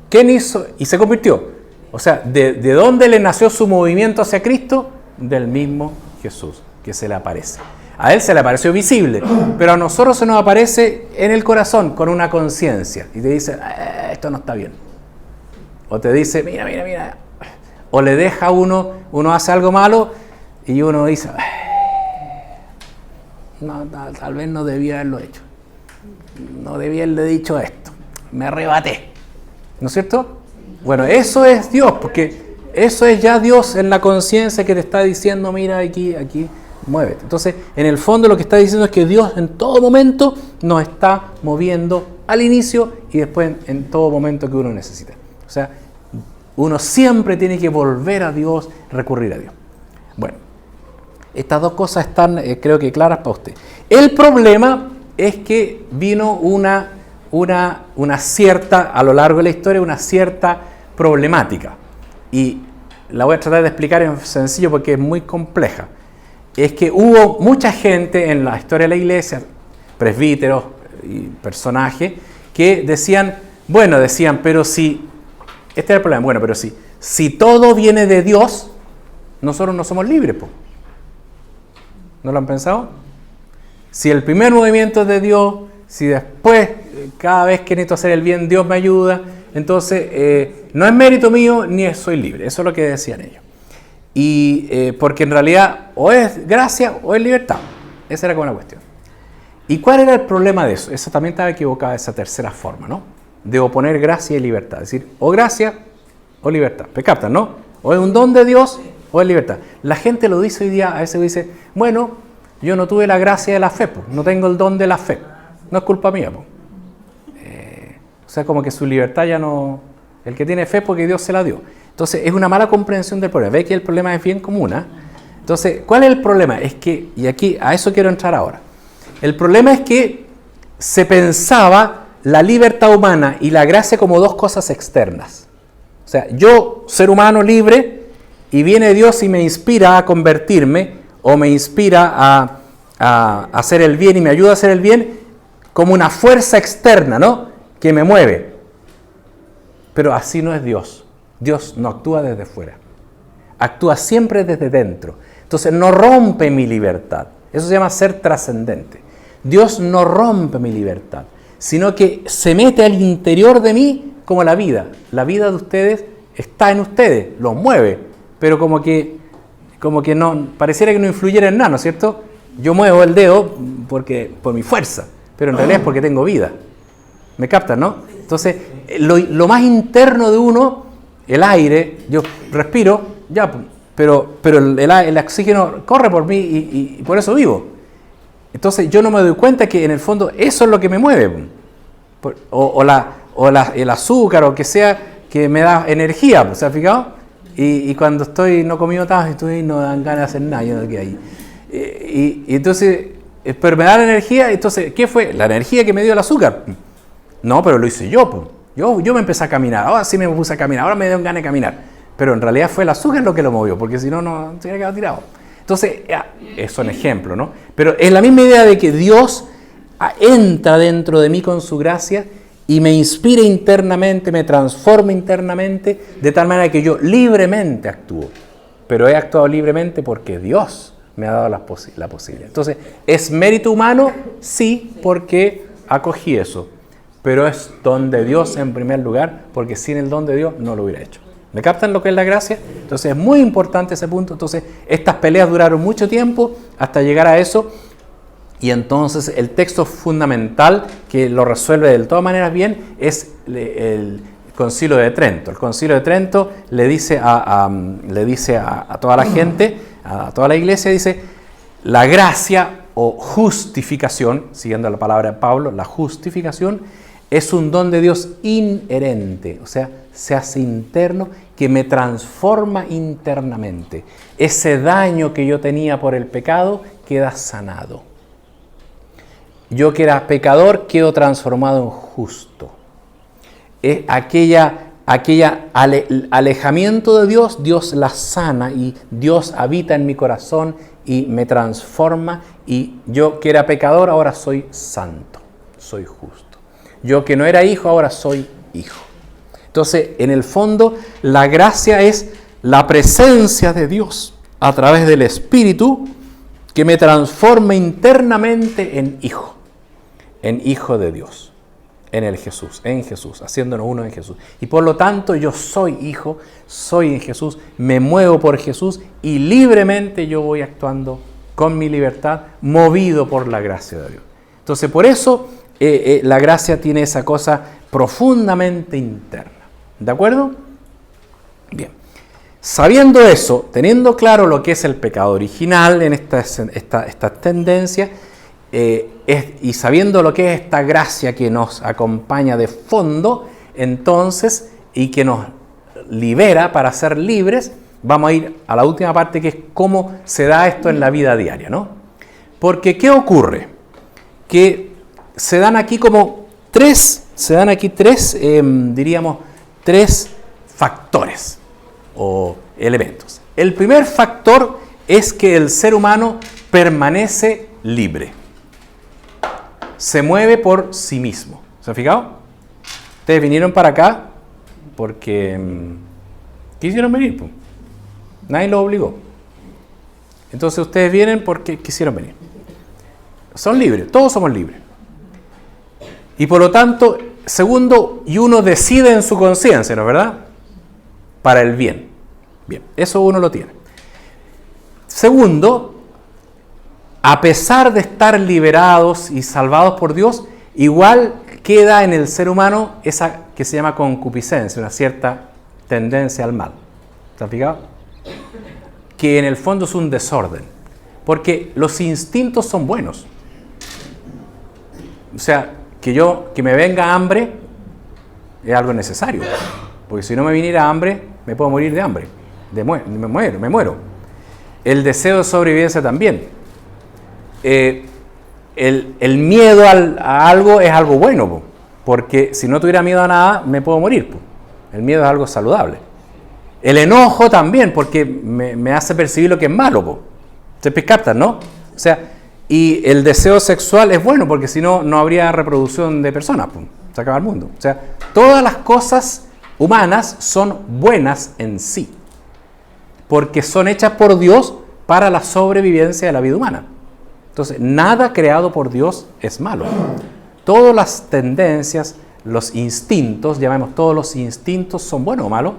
¿Quién hizo? Y se convirtió. O sea, ¿de dónde le nació su movimiento hacia Cristo? Del mismo Jesús, que se le aparece. A él se le apareció visible, pero a nosotros se nos aparece en el corazón, con una conciencia. Y te dice, esto no está bien. O te dice, mira. O le deja uno hace algo malo y uno dice, no, tal vez no debía haberlo hecho. No debía haberle dicho esto. Me arrebaté. ¿No es cierto? Bueno, eso es Dios, porque eso es ya Dios en la conciencia que te está diciendo, mira, aquí, muévete. Entonces, en el fondo lo que está diciendo es que Dios en todo momento nos está moviendo al inicio y después en todo momento que uno necesita. O sea, uno siempre tiene que volver a Dios, recurrir a Dios. Bueno, estas dos cosas están, creo que claras para usted. El problema es que vino una cierta, a lo largo de la historia, una cierta problemática. Y la voy a tratar de explicar en sencillo porque es muy compleja. Es que hubo mucha gente en la historia de la iglesia, presbíteros y personajes, que decían, pero si, este era el problema, pero si todo viene de Dios, nosotros no somos libres, po. ¿No lo han pensado? Si el primer movimiento es de Dios, si después, cada vez que necesito hacer el bien, Dios me ayuda, entonces no es mérito mío ni soy libre. Eso es lo que decían ellos. Y porque en realidad o es gracia o es libertad. Esa era como la cuestión. ¿Y cuál era el problema de eso? Eso también estaba equivocada, esa tercera forma, ¿no? De oponer gracia y libertad. Es decir, o gracia o libertad. ¿Me captan, no? O es un don de Dios o es libertad. La gente lo dice hoy día, a veces dice, bueno, yo no tuve la gracia de la fe, pues, no tengo el don de la fe. No es culpa mía, pues. O sea, como que su libertad ya no... El que tiene fe porque Dios se la dio. Entonces, es una mala comprensión del problema. Ve que el problema es bien común, ¿eh? Entonces, ¿cuál es el problema? Es que, y aquí a eso quiero entrar ahora. El problema es que se pensaba la libertad humana y la gracia como dos cosas externas. O sea, yo, ser humano libre, y viene Dios y me inspira a convertirme, o me inspira a hacer el bien y me ayuda a hacer el bien, como una fuerza externa, ¿no?, que me mueve. Pero así no es Dios. Dios no actúa desde fuera. Actúa siempre desde dentro. Entonces no rompe mi libertad. Eso se llama ser trascendente. Dios no rompe mi libertad, sino que se mete al interior de mí como la vida. La vida de ustedes está en ustedes, los mueve, pero como que no, pareciera que no influyera en nada, ¿no es cierto? Yo muevo el dedo por mi fuerza, pero en realidad es porque tengo vida. ¿Me captan, no? Entonces, lo más interno de uno, el aire, yo respiro, ya, pero el oxígeno corre por mí y por eso vivo. Entonces, yo no me doy cuenta que en el fondo eso es lo que me mueve. El azúcar o que sea que me da energía, ¿se ha fijado? Y cuando estoy no comido tanto, no dan ganas de hacer nada, yo no quedo ahí. Y entonces, Pero me da la energía, entonces, ¿qué fue? La energía que me dio el azúcar. No, pero lo hice yo, pues. Yo me empecé a caminar, ahora sí me puse a caminar, ahora me dio ganas de caminar. Pero en realidad fue el azúcar lo que lo movió, porque si no, no se hubiera quedado tirado. Entonces, son ejemplos, ¿no? Pero es la misma idea de que Dios entra dentro de mí con su gracia y me inspira internamente, me transforma internamente, de tal manera que yo libremente actúo. Pero he actuado libremente porque Dios me ha dado la posibilidad. Entonces, ¿es mérito humano? Sí, porque acogí eso. Pero es don de Dios en primer lugar, porque sin el don de Dios no lo hubiera hecho. ¿Me captan lo que es la gracia? Entonces, es muy importante ese punto. Entonces, estas peleas duraron mucho tiempo hasta llegar a eso. Y entonces, el texto fundamental que lo resuelve de todas maneras bien es el Concilio de Trento. El Concilio de Trento le dice a toda la gente, a toda la iglesia, dice, la gracia o justificación, siguiendo la palabra de Pablo, la justificación es un don de Dios inherente, o sea, se hace interno, que me transforma internamente. Ese daño que yo tenía por el pecado queda sanado. Yo que era pecador quedo transformado en justo. Aquella alejamiento de Dios, Dios la sana y Dios habita en mi corazón y me transforma, y yo que era pecador ahora soy santo, soy justo. Yo que no era hijo ahora soy hijo. Entonces, en el fondo, la gracia es la presencia de Dios a través del Espíritu que me transforma internamente en hijo de Dios. En Jesús, haciéndonos uno en Jesús. Y por lo tanto yo soy hijo, soy en Jesús, me muevo por Jesús y libremente yo voy actuando con mi libertad, movido por la gracia de Dios. Entonces por eso la gracia tiene esa cosa profundamente interna. ¿De acuerdo? Bien. Sabiendo eso, teniendo claro lo que es el pecado original en esta tendencia, y sabiendo lo que es esta gracia que nos acompaña de fondo, entonces, y que nos libera para ser libres, vamos a ir a la última parte, que es cómo se da esto en la vida diaria, ¿no? Porque, ¿qué ocurre? Que se dan aquí tres factores o elementos. El primer factor es que el ser humano permanece libre. Se mueve por sí mismo. ¿Se han fijado? Ustedes vinieron para acá porque quisieron venir. Pues. Nadie los obligó. Entonces ustedes vienen porque quisieron venir. Son libres, todos somos libres. Y por lo tanto, segundo, y uno decide en su conciencia, ¿no es verdad? Para el bien. Bien, eso uno lo tiene. Segundo, a pesar de estar liberados y salvados por Dios, igual queda en el ser humano esa que se llama concupiscencia, una cierta tendencia al mal. ¿Se han fijado? Que en el fondo es un desorden, porque los instintos son buenos. O sea, que me venga hambre es algo necesario, porque si no me viniera hambre, me puedo morir de hambre, me muero. El deseo de sobrevivencia también. El miedo a algo es algo bueno, porque si no tuviera miedo a nada, me puedo morir. El miedo es algo saludable. El enojo también, porque me hace percibir lo que es malo. ¿Se captan, no? O sea, y el deseo sexual es bueno, porque si no, no habría reproducción de personas. Se acaba el mundo. O sea, todas las cosas humanas son buenas en sí, porque son hechas por Dios para la sobrevivencia de la vida humana. Entonces, nada creado por Dios es malo. Todas las tendencias, los instintos, llamemos todos los instintos, ¿son buenos o malos?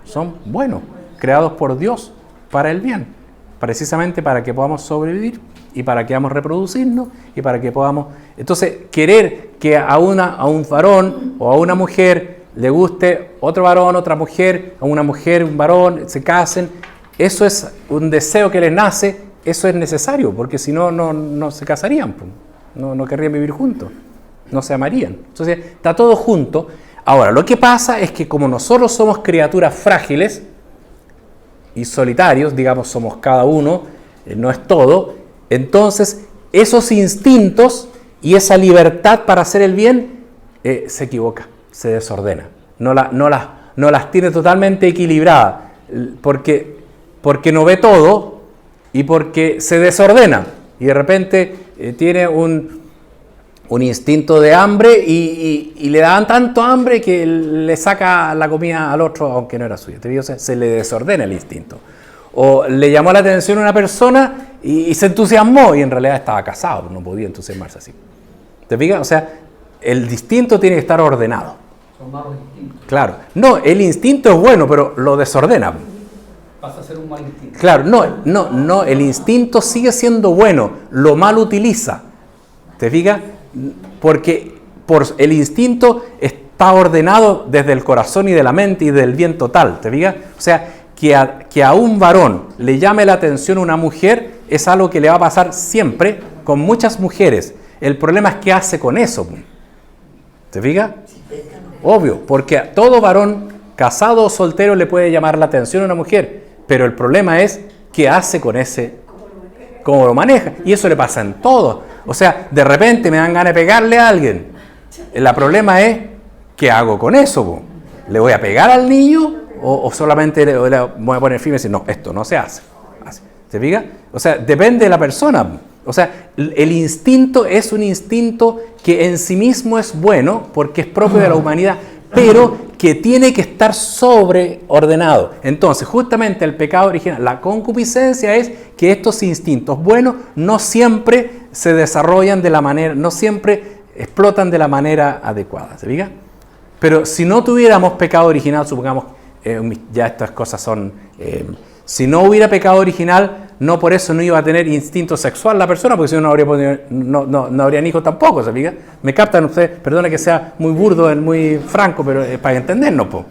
Son buenos, creados por Dios para el bien, precisamente para que podamos sobrevivir y para que podamos reproducirnos y para que podamos... Entonces, querer que a un varón o a una mujer le guste otro varón, otra mujer, a una mujer, un varón, se casen, eso es un deseo que les nace. Eso es necesario, porque si no, no se casarían, no querrían vivir juntos, no se amarían. Entonces, está todo junto. Ahora, lo que pasa es que como nosotros somos criaturas frágiles y solitarios, digamos, somos cada uno, no es todo, entonces esos instintos y esa libertad para hacer el bien se equivoca, se desordena. No las tiene totalmente equilibradas, porque no ve todo y porque se desordena. Y de repente tiene un instinto de hambre y le dan tanto hambre que le saca la comida al otro aunque no era suya. O sea, se le desordena el instinto. O le llamó la atención a una persona y se entusiasmó y en realidad estaba casado, no podía entusiasmarse así. ¿Te fijas? O sea, el instinto tiene que estar ordenado. Son malos instintos. Claro. No, el instinto es bueno, pero lo desordena. Pasa a ser un mal instinto. Claro, no, el instinto sigue siendo bueno, lo mal utiliza. ¿Te fijas? Porque el instinto está ordenado desde el corazón y de la mente y del bien total. ¿Te fijas? O sea, que a un varón le llame la atención una mujer es algo que le va a pasar siempre con muchas mujeres. El problema es qué hace con eso. ¿Te fijas? Obvio, porque a todo varón casado o soltero le puede llamar la atención a una mujer, pero el problema es qué hace con ese, cómo lo maneja. Y eso le pasa en todo. O sea, de repente me dan ganas de pegarle a alguien. El problema es qué hago con eso. ¿Le voy a pegar al niño o solamente le voy a poner firme y decir, no, esto no se hace? ¿Te fijas? O sea, depende de la persona. O sea, el instinto es un instinto que en sí mismo es bueno porque es propio de la humanidad, pero que tiene que estar sobreordenado. Entonces, justamente el pecado original, la concupiscencia es que estos instintos buenos no siempre se desarrollan de la manera, no siempre explotan de la manera adecuada. ¿Se fija? Pero si no tuviéramos pecado original, supongamos, ya estas cosas son... si no hubiera pecado original, no por eso no iba a tener instinto sexual la persona, porque si no no habrían hijos tampoco, ¿se fija? Me captan ustedes, perdona que sea muy burdo, muy franco, pero para entendernos, po.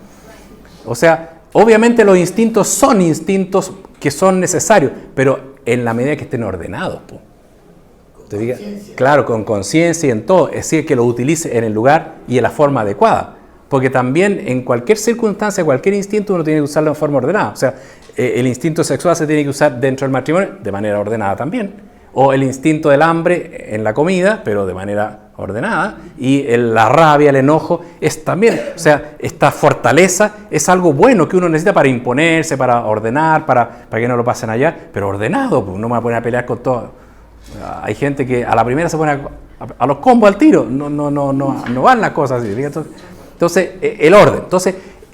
O sea, obviamente los instintos son instintos que son necesarios, pero en la medida que estén ordenados, po. ¿Te fija? Claro, con conciencia y en todo, es decir, que lo utilice en el lugar y en la forma adecuada. Porque también en cualquier circunstancia, cualquier instinto uno tiene que usarlo en forma ordenada. O sea, el instinto sexual se tiene que usar dentro del matrimonio de manera ordenada también. O el instinto del hambre en la comida, pero de manera ordenada. Y la rabia, el enojo, es también. O sea, esta fortaleza es algo bueno que uno necesita para imponerse, para ordenar, para que no lo pasen allá. Pero ordenado, pues no me voy a poner a pelear con todo. Hay gente que a la primera se pone a los combos al tiro. No van las cosas así. Entonces, el orden.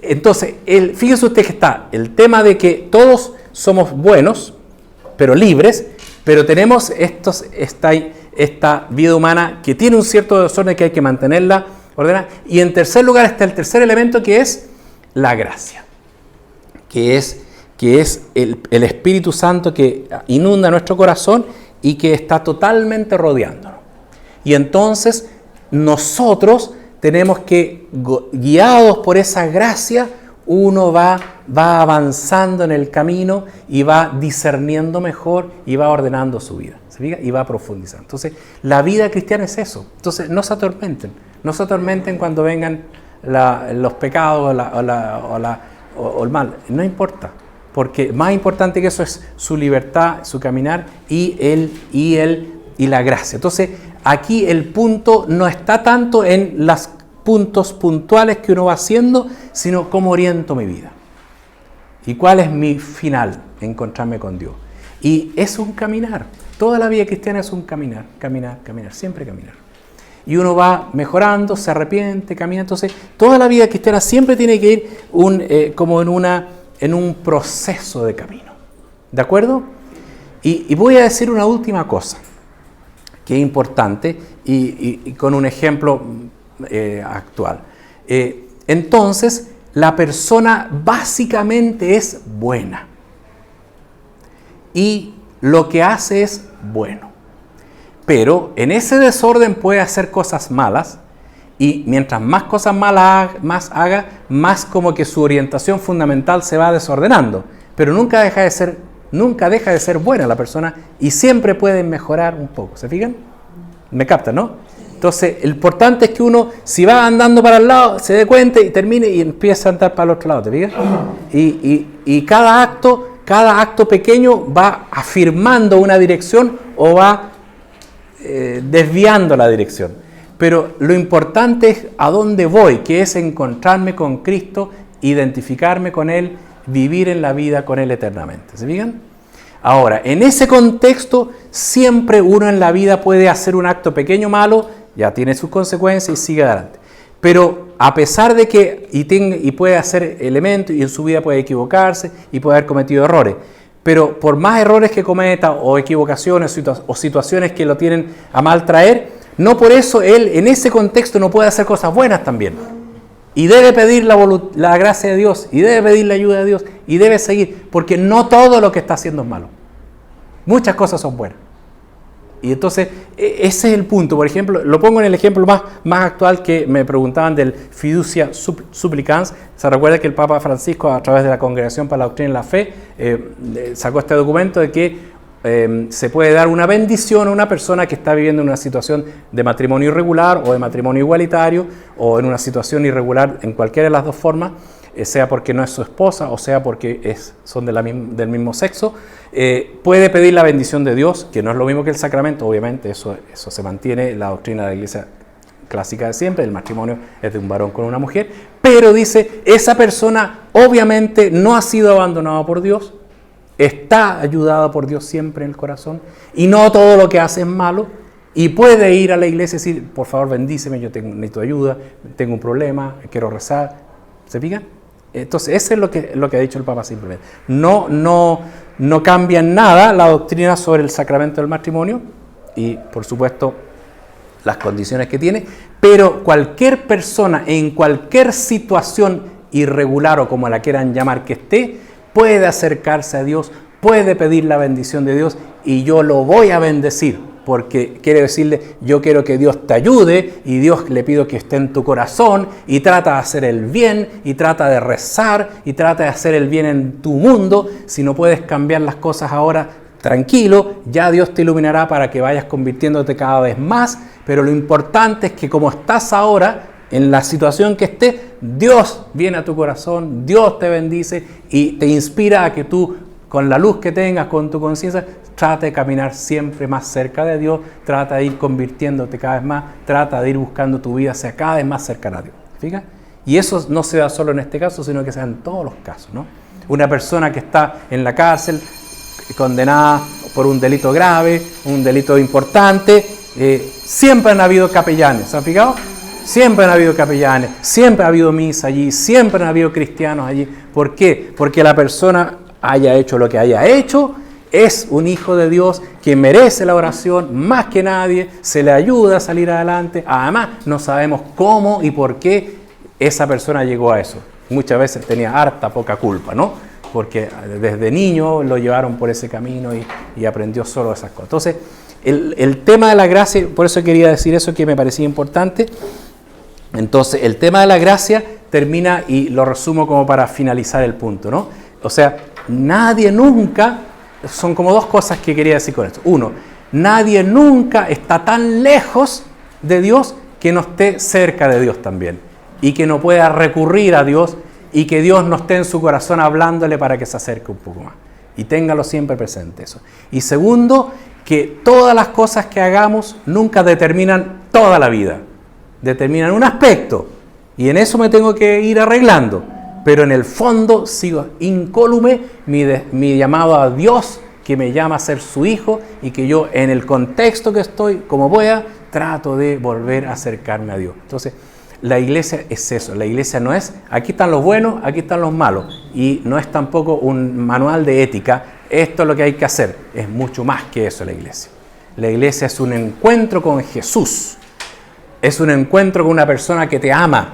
Entonces fíjese usted que está el tema de que todos somos buenos, pero libres, pero tenemos esta vida humana que tiene un cierto desorden que hay que mantenerla ordenada. Y en tercer lugar está el tercer elemento que es la gracia, que es el Espíritu Santo que inunda nuestro corazón y que está totalmente rodeándonos. Y entonces nosotros tenemos que, guiados por esa gracia, uno va avanzando en el camino y va discerniendo mejor y va ordenando su vida. ¿Se fija? Y va profundizando. Entonces, la vida cristiana es eso. Entonces, no se atormenten. No se atormenten cuando vengan los pecados o el mal. No importa. Porque más importante que eso es su libertad, su caminar y la gracia. Entonces, aquí el punto no está tanto en los puntos puntuales que uno va haciendo, sino cómo oriento mi vida. ¿Y cuál es mi final? Encontrarme con Dios. Y es un caminar. Toda la vida cristiana es un caminar, siempre caminar. Y uno va mejorando, se arrepiente, camina. Entonces, toda la vida cristiana siempre tiene que ir como en un proceso de camino. ¿De acuerdo? Y voy a decir una última cosa que es importante y con un ejemplo actual. Entonces, la persona básicamente es buena y lo que hace es bueno, pero en ese desorden puede hacer cosas malas y mientras más cosas malas haga, más como que su orientación fundamental se va desordenando, pero nunca deja de ser buena la persona y siempre puede mejorar un poco. ¿Se fijan? ¿Me captan, no? Entonces, lo importante es que uno, si va andando para el lado, se dé cuenta y termine y empieza a andar para el otro lado, ¿te fijas? Y cada acto pequeño va afirmando una dirección o va desviando la dirección. Pero lo importante es a dónde voy, que es encontrarme con Cristo, identificarme con Él, vivir en la vida con Él eternamente. ¿Se fijan? Ahora, en ese contexto, siempre uno en la vida puede hacer un acto pequeño malo, ya tiene sus consecuencias y sigue adelante. Pero a pesar de que y puede hacer elementos y en su vida puede equivocarse y puede haber cometido errores, pero por más errores que cometa o equivocaciones o situaciones que lo tienen a mal traer, no por eso él en ese contexto no puede hacer cosas buenas también. Y debe pedir la gracia de Dios, y debe pedir la ayuda de Dios, y debe seguir, porque no todo lo que está haciendo es malo. Muchas cosas son buenas. Y entonces, ese es el punto. Por ejemplo, lo pongo en el ejemplo más actual que me preguntaban del fiducia supplicans. Se recuerda que el Papa Francisco, a través de la Congregación para la Doctrina y la Fe, sacó este documento de que se puede dar una bendición a una persona que está viviendo en una situación de matrimonio irregular o de matrimonio igualitario o en una situación irregular en cualquiera de las dos formas, sea porque no es su esposa o sea porque son del mismo sexo, puede pedir la bendición de Dios, que no es lo mismo que el sacramento, obviamente eso se mantiene, la doctrina de la Iglesia clásica de siempre, el matrimonio es de un varón con una mujer, pero dice, esa persona obviamente no ha sido abandonada por Dios, está ayudada por Dios siempre en el corazón y no todo lo que hace es malo y puede ir a la iglesia y decir, por favor bendíceme, yo necesito ayuda, tengo un problema, quiero rezar. ¿Se fijan? Entonces eso es lo que ha dicho el Papa simplemente. No cambia en nada la doctrina sobre el sacramento del matrimonio y por supuesto las condiciones que tiene, pero cualquier persona en cualquier situación irregular o como la quieran llamar que esté, puede acercarse a Dios, puede pedir la bendición de Dios y yo lo voy a bendecir porque quiere decirle, yo quiero que Dios te ayude y Dios le pido que esté en tu corazón y trata de hacer el bien y trata de rezar y trata de hacer el bien en tu mundo. Si no puedes cambiar las cosas ahora, tranquilo, ya Dios te iluminará para que vayas convirtiéndote cada vez más, pero lo importante es que como estás ahora, en la situación que estés, Dios viene a tu corazón, Dios te bendice y te inspira a que tú, con la luz que tengas, con tu conciencia, trata de caminar siempre más cerca de Dios, trata de ir convirtiéndote cada vez más, trata de ir buscando tu vida sea cada vez más cercana a Dios. ¿Fíjate? Y eso no se da solo en este caso, sino que se da en todos los casos, ¿no? Una persona que está en la cárcel, condenada por un delito grave, un delito importante, siempre han habido capellanes, ¿se han fijado? Siempre han habido capellanes, siempre ha habido misa allí, siempre han habido cristianos allí. ¿Por qué? Porque la persona haya hecho lo que haya hecho, es un hijo de Dios que merece la oración más que nadie, se le ayuda a salir adelante. Además, no sabemos cómo y por qué esa persona llegó a eso. Muchas veces tenía harta poca culpa, ¿no? Porque desde niño lo llevaron por ese camino y aprendió solo esas cosas. Entonces, el tema de la gracia, por eso quería decir eso que me parecía importante. Entonces, el tema de la gracia termina, y lo resumo como para finalizar el punto, ¿no? O sea, nadie nunca, son como dos cosas que quería decir con esto. Uno, nadie nunca está tan lejos de Dios que no esté cerca de Dios también. Y que no pueda recurrir a Dios y que Dios no esté en su corazón hablándole para que se acerque un poco más. Y téngalo siempre presente eso. Y segundo, que todas las cosas que hagamos nunca determinan toda la vida. Determinan un aspecto y en eso me tengo que ir arreglando, pero en el fondo sigo incólume mi llamado a Dios que me llama a ser su hijo y que yo en el contexto que estoy, como pueda, trato de volver a acercarme a Dios. Entonces, la iglesia es eso, la iglesia no es, aquí están los buenos, aquí están los malos, y no es tampoco un manual de ética, esto es lo que hay que hacer, es mucho más que eso la iglesia. La iglesia es un encuentro con Jesús. Es un encuentro con una persona que te ama.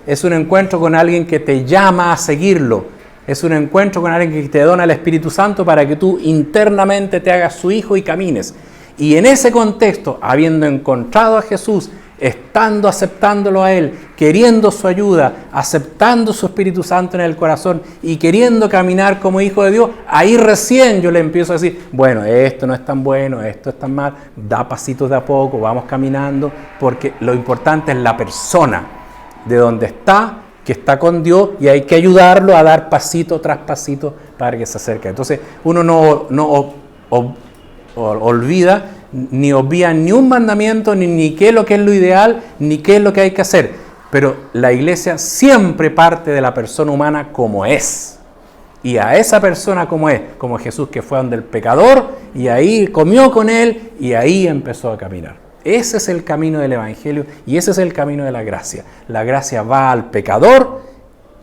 Es un encuentro con alguien que te llama a seguirlo. Es un encuentro con alguien que te dona el Espíritu Santo para que tú internamente te hagas su hijo y camines. Y en ese contexto, habiendo encontrado a Jesús, estando aceptándolo a Él, queriendo su ayuda, aceptando su Espíritu Santo en el corazón y queriendo caminar como hijo de Dios, ahí recién yo le empiezo a decir, bueno, esto no es tan bueno, esto es tan mal, da pasitos de a poco, vamos caminando, porque lo importante es la persona de donde está, que está con Dios, y hay que ayudarlo a dar pasito tras pasito para que se acerque. Entonces uno no olvida ni obvían ni un mandamiento, ni qué es lo que es lo ideal, ni qué es lo que hay que hacer. Pero la iglesia siempre parte de la persona humana como es. Y a esa persona como es, como Jesús que fue donde el pecador, y ahí comió con él, y ahí empezó a caminar. Ese es el camino del Evangelio, y ese es el camino de la gracia. La gracia va al pecador,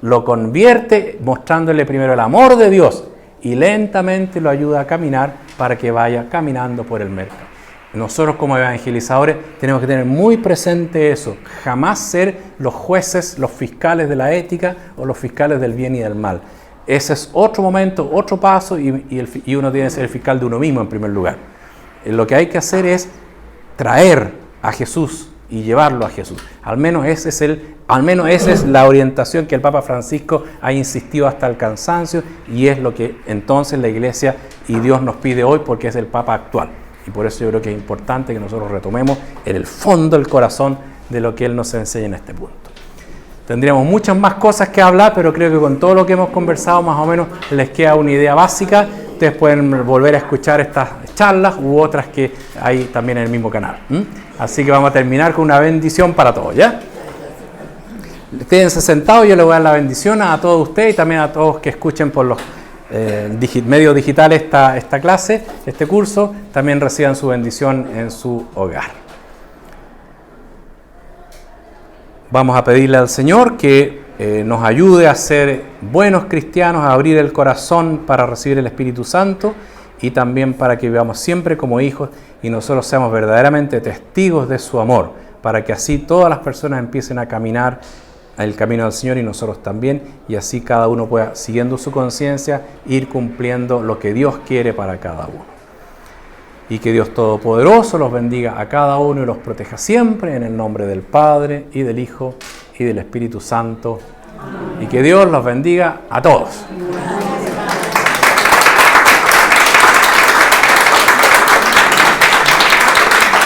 lo convierte, mostrándole primero el amor de Dios, y lentamente lo ayuda a caminar para que vaya caminando por el mercado. Nosotros como evangelizadores tenemos que tener muy presente eso, jamás ser los jueces, los fiscales de la ética o los fiscales del bien y del mal. Ese es otro momento, otro paso y uno tiene que ser el fiscal de uno mismo en primer lugar. Lo que hay que hacer es traer a Jesús y llevarlo a Jesús. Al menos esa es la orientación que el Papa Francisco ha insistido hasta el cansancio y es lo que entonces la Iglesia y Dios nos pide hoy porque es el Papa actual. Y por eso yo creo que es importante que nosotros retomemos en el fondo, el corazón de lo que Él nos enseña en este punto. Tendríamos muchas más cosas que hablar, pero creo que con todo lo que hemos conversado más o menos les queda una idea básica. Ustedes pueden volver a escuchar estas charlas u otras que hay también en el mismo canal. Así que vamos a terminar con una bendición para todos, ¿ya? Quédense sentados, yo les voy a dar la bendición a todos ustedes y también a todos que escuchen por los medios digitales esta clase, este curso, también reciban su bendición en su hogar. Vamos a pedirle al Señor que nos ayude a ser buenos cristianos, a abrir el corazón para recibir el Espíritu Santo y también para que vivamos siempre como hijos y nosotros seamos verdaderamente testigos de su amor, para que así todas las personas empiecen a caminar el camino del Señor y nosotros también, y así cada uno pueda, siguiendo su conciencia, ir cumpliendo lo que Dios quiere para cada uno. Y que Dios Todopoderoso los bendiga a cada uno y los proteja siempre en el nombre del Padre y del Hijo y del Espíritu Santo. Y que Dios los bendiga a todos.